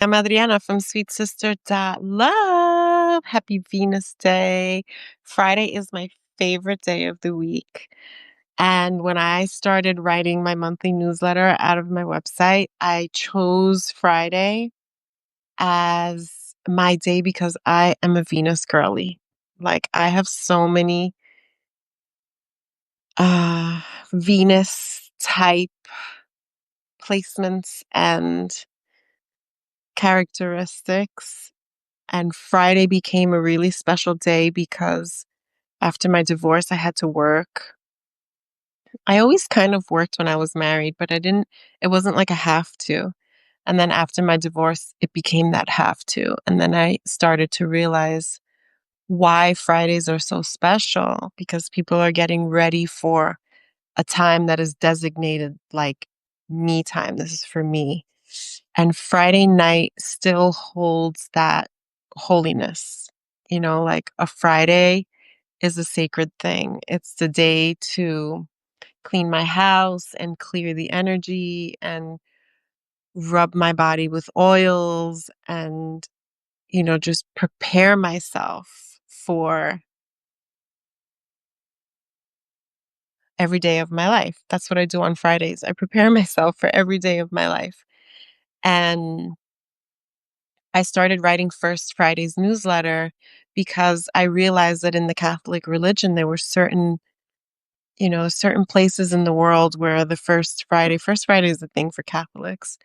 I'm Adriana from Sweet Sister Love. Happy Venus Day. Friday is my favorite day of the week. And when I started writing my monthly newsletter out of my website, I chose Friday as my day because I am a Venus girly. Like I have so many uh Venus type placements and characteristics. And Friday became a really special day because after my divorce, I had to work. I always kind of worked when I was married, but it wasn't like a have to. And then after my divorce, it became that have to. And then I started to realize why Fridays are so special because people are getting ready for a time that is designated like me time. This is for me. And Friday night still holds that holiness. Like a Friday is a sacred thing. It's the day to clean my house and clear the energy and rub my body with oils and, just prepare myself for every day of my life. That's what I do on Fridays. I prepare myself for every day of my life. And I started writing First Friday's newsletter because I realized that in the Catholic religion, there were certain places in the world where the First Friday is a thing for Catholics.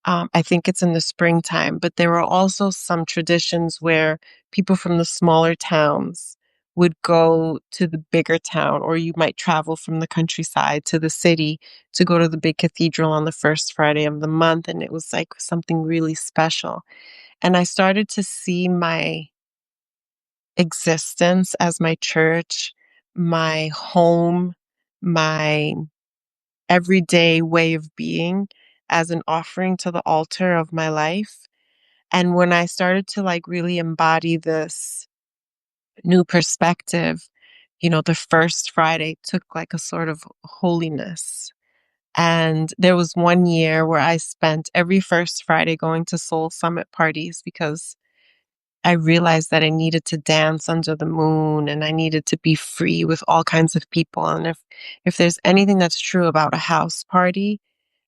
I think it's in the springtime, but there were also some traditions where people from the smaller towns would go to the bigger town, or you might travel from the countryside to the city to go to the big cathedral on the first Friday of the month. And it was like something really special. And I started to see my existence as my church, my home, my everyday way of being as an offering to the altar of my life. And when I started to like really embody this new perspective, the first Friday took like a sort of holiness. And there was one year where I spent every first Friday going to Soul Summit parties because I realized that I needed to dance under the moon and I needed to be free with all kinds of people. And if there's anything that's true about a house party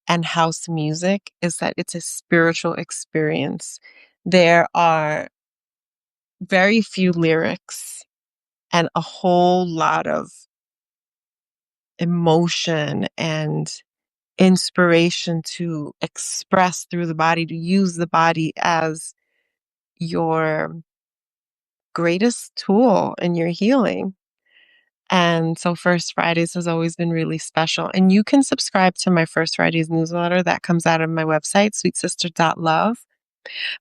and house music is that it's a spiritual experience. There are very few lyrics and a whole lot of emotion and inspiration to express through the body, to use the body as your greatest tool in your healing. And so First Fridays has always been really special. And you can subscribe to my First Fridays newsletter that comes out of my website, sweetsister.love.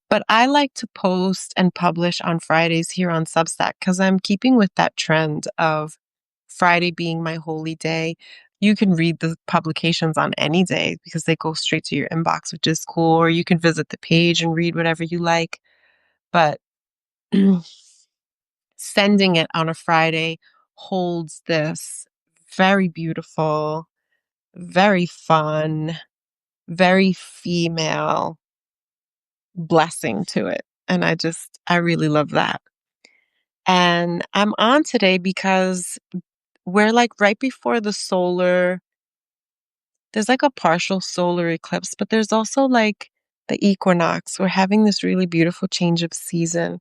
But I like to post and publish on Fridays here on Substack because I'm keeping with that trend of Friday being my holy day. You can read the publications on any day because they go straight to your inbox, which is cool. Or you can visit the page and read whatever you like. But sending it on a Friday holds this very beautiful, very fun, very female blessing to it. And I really love that. And I'm on today because we're like right before there's like a partial solar eclipse, but there's also like the equinox. We're having this really beautiful change of season.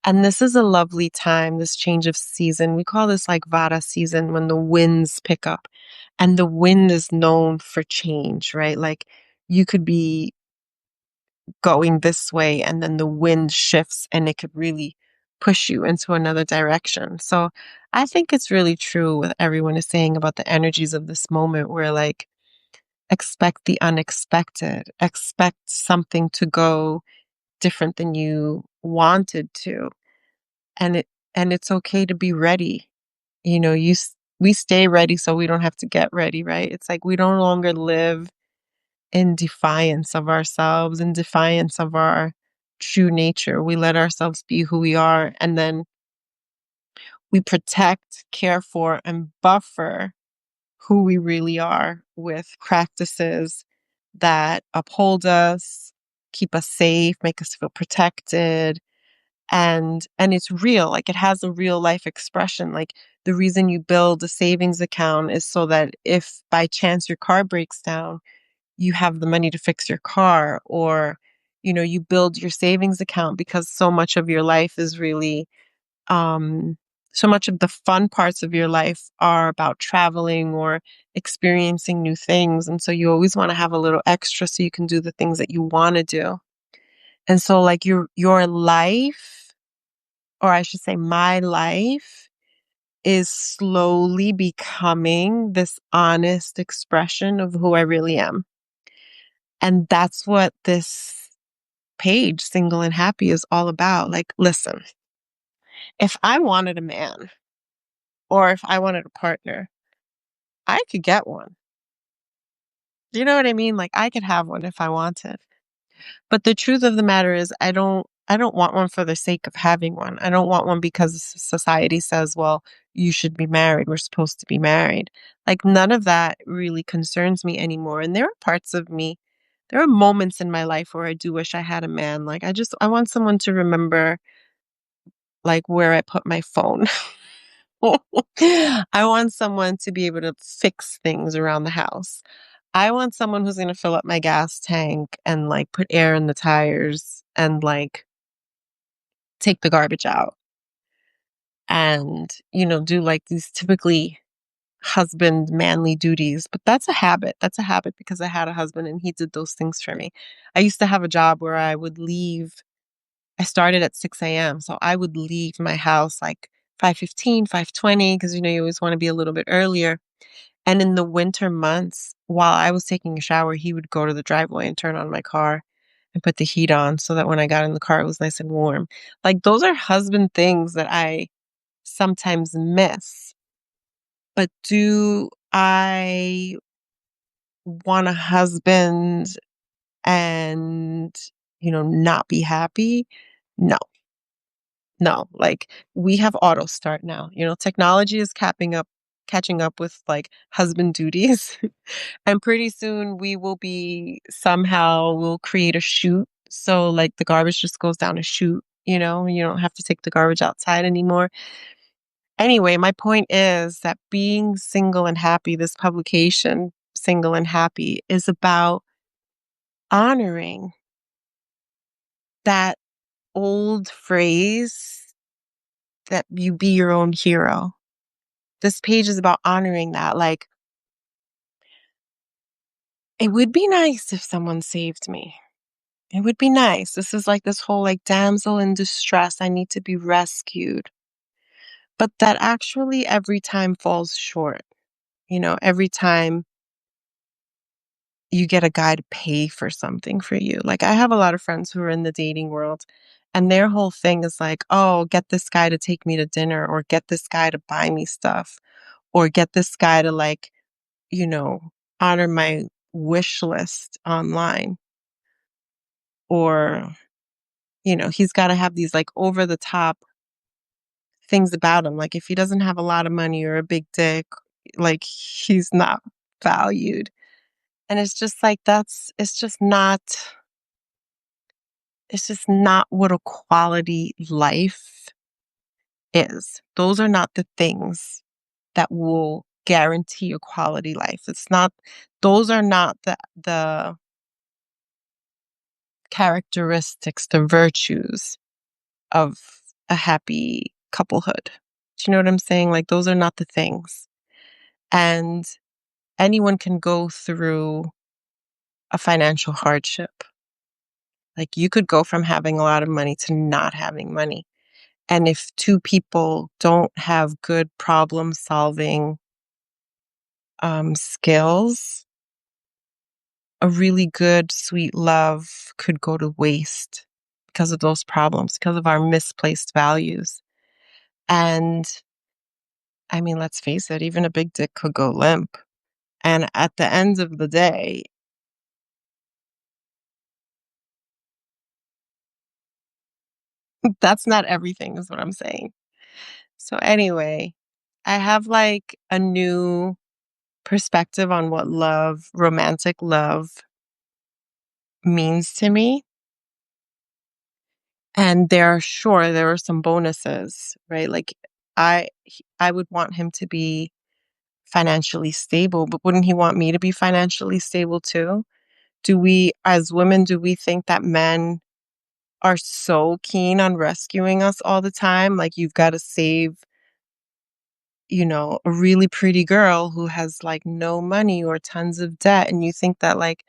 And this is a lovely time, this change of season. We call this like Vata season when the winds pick up. And the wind is known for change, right? Like you could be going this way and then the wind shifts and it could really push you into another direction. So I think it's really true what everyone is saying about the energies of this moment where like expect the unexpected, expect something to go different than you wanted to. And it's okay to be ready. We stay ready so we don't have to get ready, right? It's like we no longer live in defiance of ourselves, in defiance of our true nature. We let ourselves be who we are, and then we protect, care for, and buffer who we really are with practices that uphold us, keep us safe, make us feel protected, and it's real, like, it has a real life expression, like, the reason you build a savings account is so that if by chance your car breaks down, you have the money to fix your car, or, you build your savings account because so much of your life is really, um so much of the fun parts of your life are about traveling or experiencing new things, and so you always wanna have a little extra so you can do the things that you wanna do. And so, like, your life, or I should say my life, is slowly becoming this honest expression of who I really am. And that's what this page, Single and Happy, is all about. Like, listen, if I wanted a man or if I wanted a partner, I could get one. Do you know what I mean? Like, I could have one if I wanted. But the truth of the matter is I don't want one for the sake of having one. I don't want one because society says, "Well, you should be married. We're supposed to be married." Like, none of that really concerns me anymore, and there are parts of me, there are moments in my life where I do wish I had a man. Like, I want someone to remember, like, where I put my phone. I want someone to be able to fix things around the house. I want someone who's gonna fill up my gas tank and, like, put air in the tires and, like, take the garbage out and, do, like, these typically husband manly duties, but that's a habit. That's a habit because I had a husband and he did those things for me. I used to have a job where I started at 6 a.m., so I would leave my house, like, 5:15, 5:20, because, you always wanna be a little bit earlier. And in the winter months, while I was taking a shower, he would go to the driveway and turn on my car and put the heat on so that when I got in the car, it was nice and warm. Like, those are husband things that I sometimes miss. But do I want a husband and, not be happy? No. No, like, we have auto start now, technology is catching up with, like, husband duties, and pretty soon we'll create a chute, so, like, the garbage just goes down a chute, you don't have to take the garbage outside anymore. Anyway, my point is that being single and happy, this publication, Single and Happy, is about honoring that old phrase that you be your own hero. This page is about honoring that, like, it would be nice if someone saved me. It would be nice. This is like this whole, like, damsel in distress, I need to be rescued. But that actually every time falls short, every time you get a guy to pay for something for you. Like, I have a lot of friends who are in the dating world, and their whole thing is like, "Oh, get this guy to take me to dinner," or "Get this guy to buy me stuff," or "Get this guy to, like, you know, honor my wish list online," or, he's gotta have these, like, over the top things about him. Like, if he doesn't have a lot of money or a big dick, like, he's not valued. And it's just like, it's just not what a quality life is. Those are not the things that will guarantee a quality life. Those are not the characteristics, the virtues of a happy couplehood. Do you know what I'm saying? Like, those are not the things. And anyone can go through a financial hardship. Like, you could go from having a lot of money to not having money. And if two people don't have good problem solving skills, a really good, sweet love could go to waste because of those problems, because of our misplaced values. And I mean, let's face it, even a big dick could go limp. And at the end of the day, that's not everything, is what I'm saying. So, anyway, I have, like, a new perspective on what romantic love means to me. And there are some bonuses, right? Like I would want him to be financially stable, but wouldn't he want me to be financially stable too? Do we, as women, do we think that men are so keen on rescuing us all the time? Like you've got to save, a really pretty girl who has like no money or tons of debt, and you think that like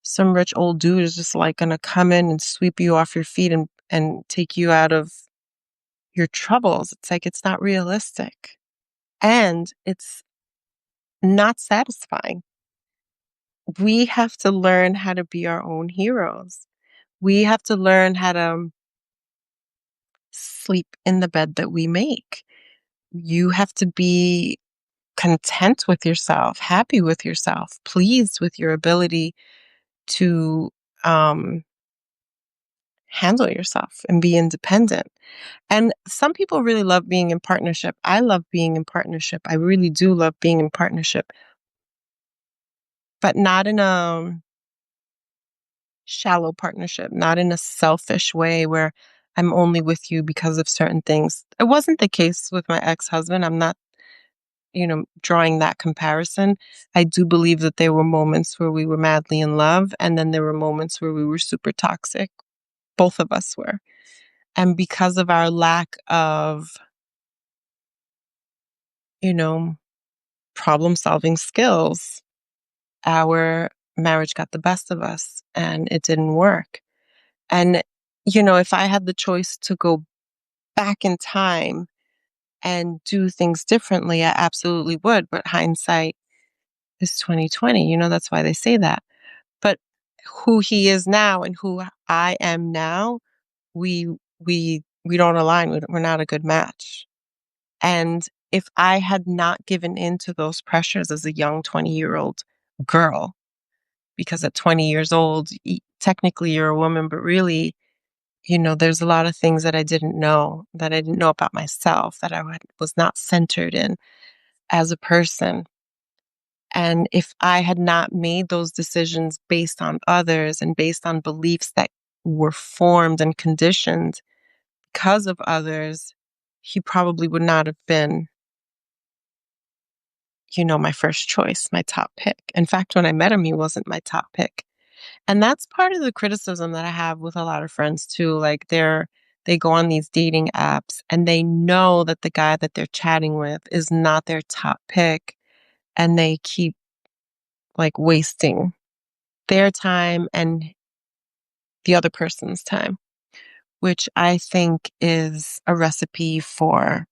some rich old dude is just like gonna come in and sweep you off your feet and take you out of your troubles. It's like it's not realistic. And it's not satisfying. We have to learn how to be our own heroes. We have to learn how to sleep in the bed that we make. You have to be content with yourself, happy with yourself, pleased with your ability to um, handle yourself and be independent. And some people really love being in partnership. I love being in partnership. I really do love being in partnership, but not in a shallow partnership, not in a selfish way where I'm only with you because of certain things. It wasn't the case with my ex-husband. I'm not, drawing that comparison. I do believe that there were moments where we were madly in love, and then there were moments where we were super toxic. Both of us were. And because of our lack of, you know, problem solving skills, our marriage got the best of us and it didn't work. And, if I had the choice to go back in time and do things differently, I absolutely would. But hindsight is 2020. That's why they say that. But who he is now and who I am now, we we don't align. We're not a good match. And if I had not given in to those pressures as a young 20-year-old girl, because at 20 years old, technically you're a woman, but really, there's a lot of things that I didn't know, that I didn't know about myself, that was not centered in as a person. And if I had not made those decisions based on others and based on beliefs that were formed and conditioned because of others, he probably would not have been, my first choice, my top pick. In fact, when I met him, he wasn't my top pick. And that's part of the criticism that I have with a lot of friends too. Like they go on these dating apps and they know that the guy that they're chatting with is not their top pick, and they keep like wasting their time and the other person's time, which I think is a recipe for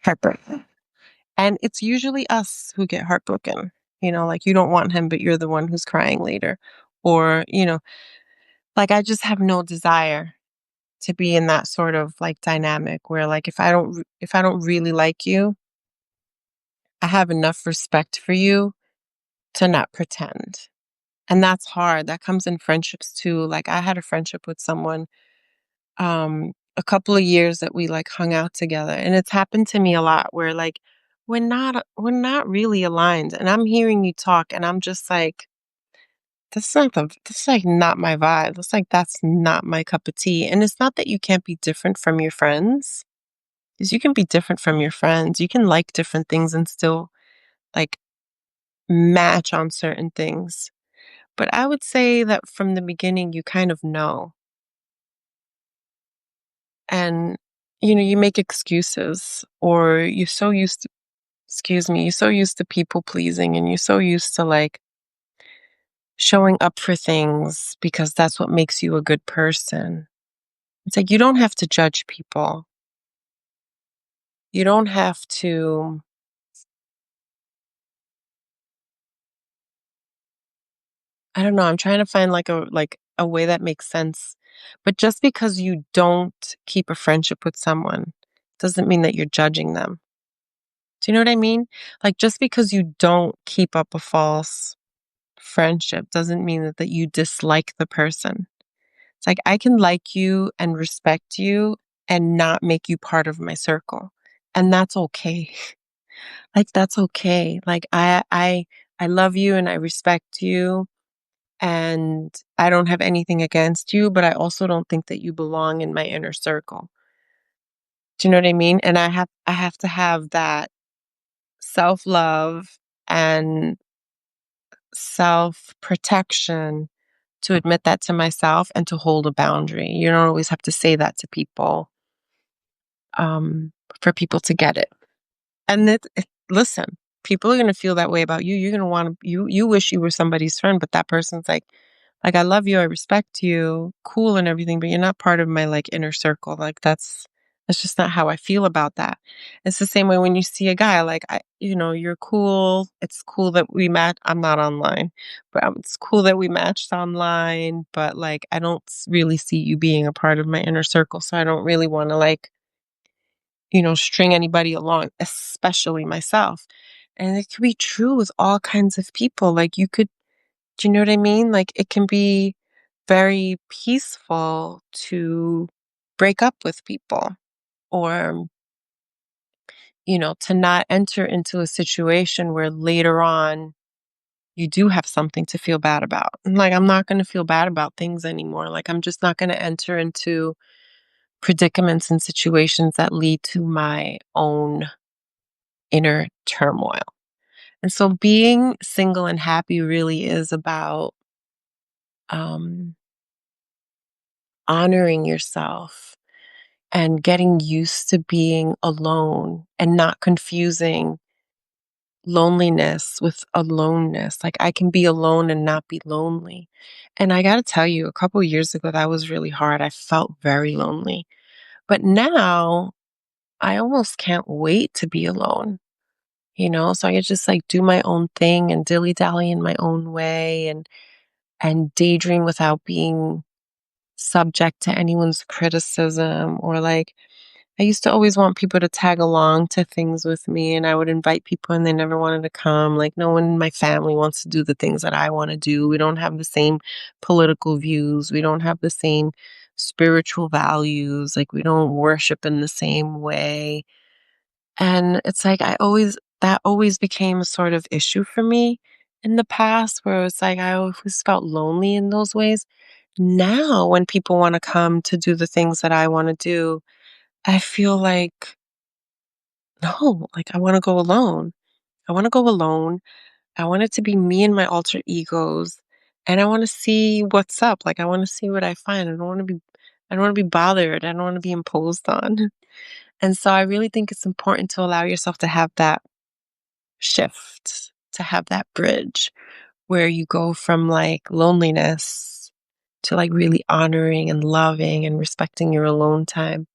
heartbreak. And it's usually us who get heartbroken. Like you don't want him, but you're the one who's crying later. Or, like I just have no desire to be in that sort of like dynamic where like if I don't really like you, I have enough respect for you to not pretend. And that's hard. That comes in friendships too. Like I had a friendship with someone a couple of years that we like hung out together, and it's happened to me a lot where like we're not really aligned, and I'm hearing you talk and I'm just like that's like not my vibe. That's not my cup of tea. And it's not that you can't be different from your friends, because you can be different from your friends. You can like different things and still like match on certain things. But I would say that from the beginning you kind of know. And you make excuses, or you're so used to, excuse me, you're so used to people pleasing, and you're so used to like showing up for things because that's what makes you a good person. It's like you don't have to judge people. You don't have to, I don't know, I'm trying to find like a way that makes sense. But just because you don't keep a friendship with someone doesn't mean that you're judging them. Do you know what I mean? Like just because you don't keep up a false friendship doesn't mean that you dislike the person. It's like I can like you and respect you and not make you part of my circle. And that's okay. Like that's okay. Like I love you and I respect you, And I don't have anything against you, but I also don't think that you belong in my inner circle. Do you know what I mean? And I have to have that self-love and self-protection to admit that to myself and to hold a boundary. You don't always have to say that to people, for people to get it. And listen, people are gonna feel that way about you. You're gonna want to you wish you were somebody's friend, but that person's like I love you, I respect you, cool and everything, but you're not part of my like inner circle. Like that's just not how I feel about that. It's the same way when you see a guy like you're cool. It's cool that we match. I'm not online, but it's cool that we matched online. But like I don't really see you being a part of my inner circle, so I don't really want to like string anybody along, especially myself. And it could be true with all kinds of people. Like do you know what I mean? Like it can be very peaceful to break up with people or, to not enter into a situation where later on you do have something to feel bad about. And like, I'm not going to feel bad about things anymore. Like, I'm just not going to enter into predicaments and situations that lead to my own inner turmoil. And so being single and happy really is about um, honoring yourself and getting used to being alone and not confusing loneliness with aloneness. Like I can be alone and not be lonely. And I got to tell you, a couple years ago, that was really hard. I felt very lonely. But now I almost can't wait to be alone. So I could just like do my own thing and dilly dally in my own way and daydream without being subject to anyone's criticism or like I used to always want people to tag along to things with me and I would invite people and they never wanted to come. Like no one in my family wants to do the things that I want to do. We don't have the same political views. We don't have the same spiritual values. Like we don't worship in the same way. And it's like that always became a sort of issue for me in the past where it's like I always felt lonely in those ways. Now, when people want to come to do the things that I want to do, I feel like, no, like I want to go alone. I want to go alone. I want it to be me and my alter egos. And I want to see what's up. Like I want to see what I find. I don't want to be bothered. I don't want to be imposed on. And so I really think it's important to allow yourself to have that shift, to have that bridge where you go from like loneliness to like really honoring and loving and respecting your alone time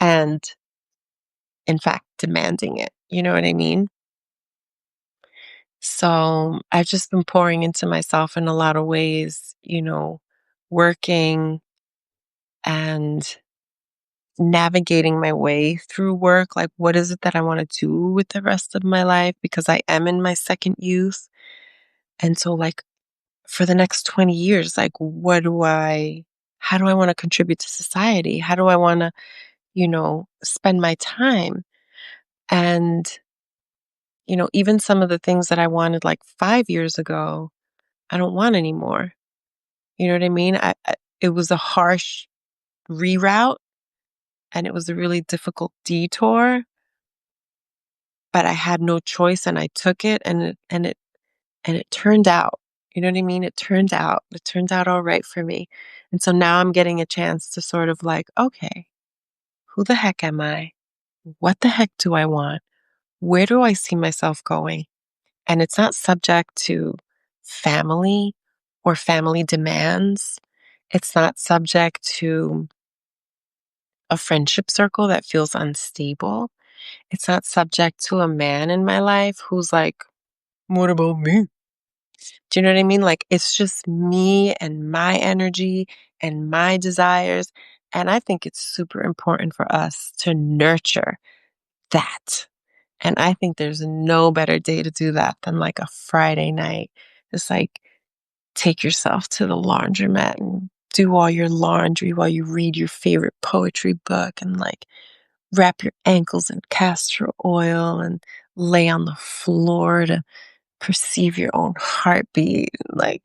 and in fact demanding it. You know what I mean? So I've just been pouring into myself in a lot of ways, working and navigating my way through work. Like, what is it that I want to do with the rest of my life? Because I am in my second youth. And so, like, for the next 20 years, like, how do I want to contribute to society? How do I want to, spend my time? And, even some of the things that I wanted like 5 years ago, I don't want anymore. You know what I mean? It was a harsh reroute and it was a really difficult detour, but I had no choice and I took it and it turned out. You know what I mean? It turned out. It turned out all right for me. And so now I'm getting a chance to sort of like, okay, who the heck am I? What the heck do I want? Where do I see myself going? And it's not subject to family or family demands. It's not subject to a friendship circle that feels unstable. It's not subject to a man in my life who's like, what about me? Do you know what I mean? Like, it's just me and my energy and my desires. And I think it's super important for us to nurture that. And I think there's no better day to do that than like a Friday night. Just like take yourself to the laundromat and do all your laundry while you read your favorite poetry book and like wrap your ankles in castor oil and lay on the floor to perceive your own heartbeat. Like,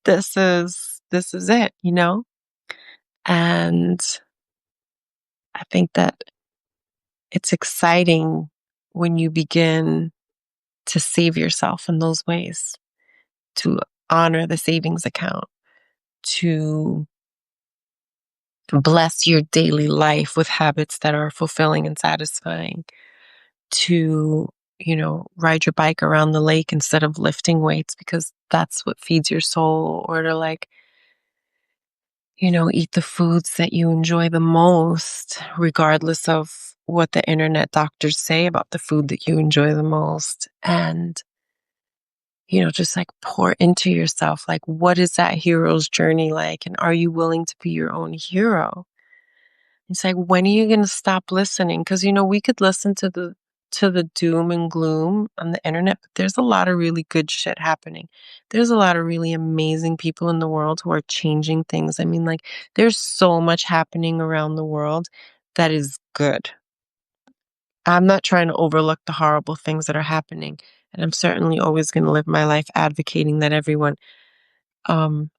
this is it, you know? And I think that it's exciting when you begin to save yourself in those ways, to honor the savings account, to bless your daily life with habits that are fulfilling and satisfying, to, ride your bike around the lake instead of lifting weights because that's what feeds your soul, or to eat the foods that you enjoy the most, regardless of what the internet doctors say about the food that you enjoy the most. And, just like pour into yourself. Like, what is that hero's journey like? And are you willing to be your own hero? It's like, when are you going to stop listening? Because, we could listen to the doom and gloom on the internet, but there's a lot of really good shit happening. There's a lot of really amazing people in the world who are changing things. I mean, like, there's so much happening around the world that is good. I'm not trying to overlook the horrible things that are happening. And I'm certainly always going to live my life advocating that everyone um,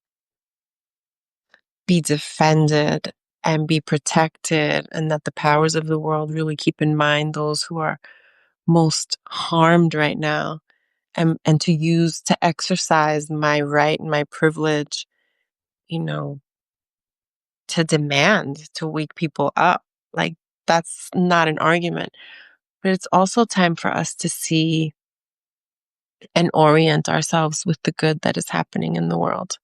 be defended and be protected, and that the powers of the world really keep in mind those who are most harmed right now, and to exercise my right and my privilege, you know, to demand to wake people up. Like, that's not an argument. But it's also time for us to see and orient ourselves with the good that is happening in the world,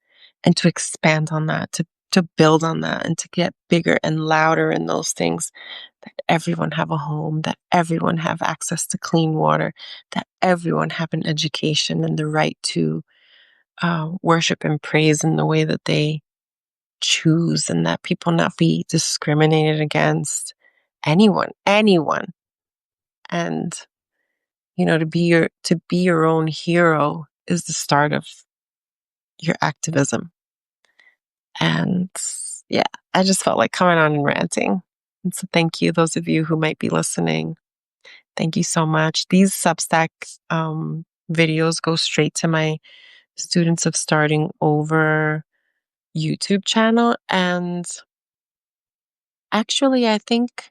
and to expand on that, to build on that, and to get bigger and louder in those things, that everyone have a home, that everyone have access to clean water, that everyone have an education and the right to worship and praise in the way that they choose, and that people not be discriminated against. Anyone. And to be your own hero is the start of your activism. And yeah, I just felt like coming on and ranting. And so thank you, those of you who might be listening. Thank you so much. These Substack videos go straight to my Students of Starting Over YouTube channel. And actually, I think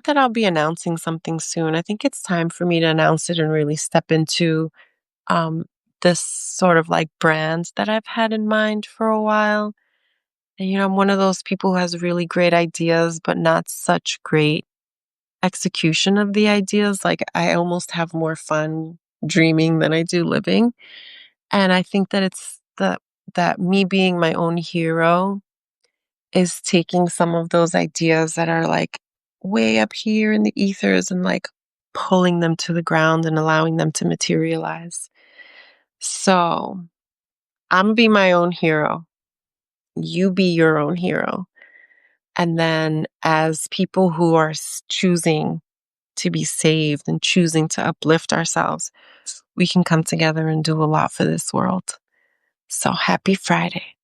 that I'll be announcing something soon. I think it's time for me to announce it and really step into um, this sort of like brand that I've had in mind for a while. And, I'm one of those people who has really great ideas, but not such great execution of the ideas. Like, I almost have more fun dreaming than I do living. And I think that it's that me being my own hero is taking some of those ideas that are like way up here in the ethers, and like pulling them to the ground and allowing them to materialize. So I'm gonna be my own hero. You be your own hero. And then, as people who are choosing to be saved and choosing to uplift ourselves, we can come together and do a lot for this world. So happy Friday.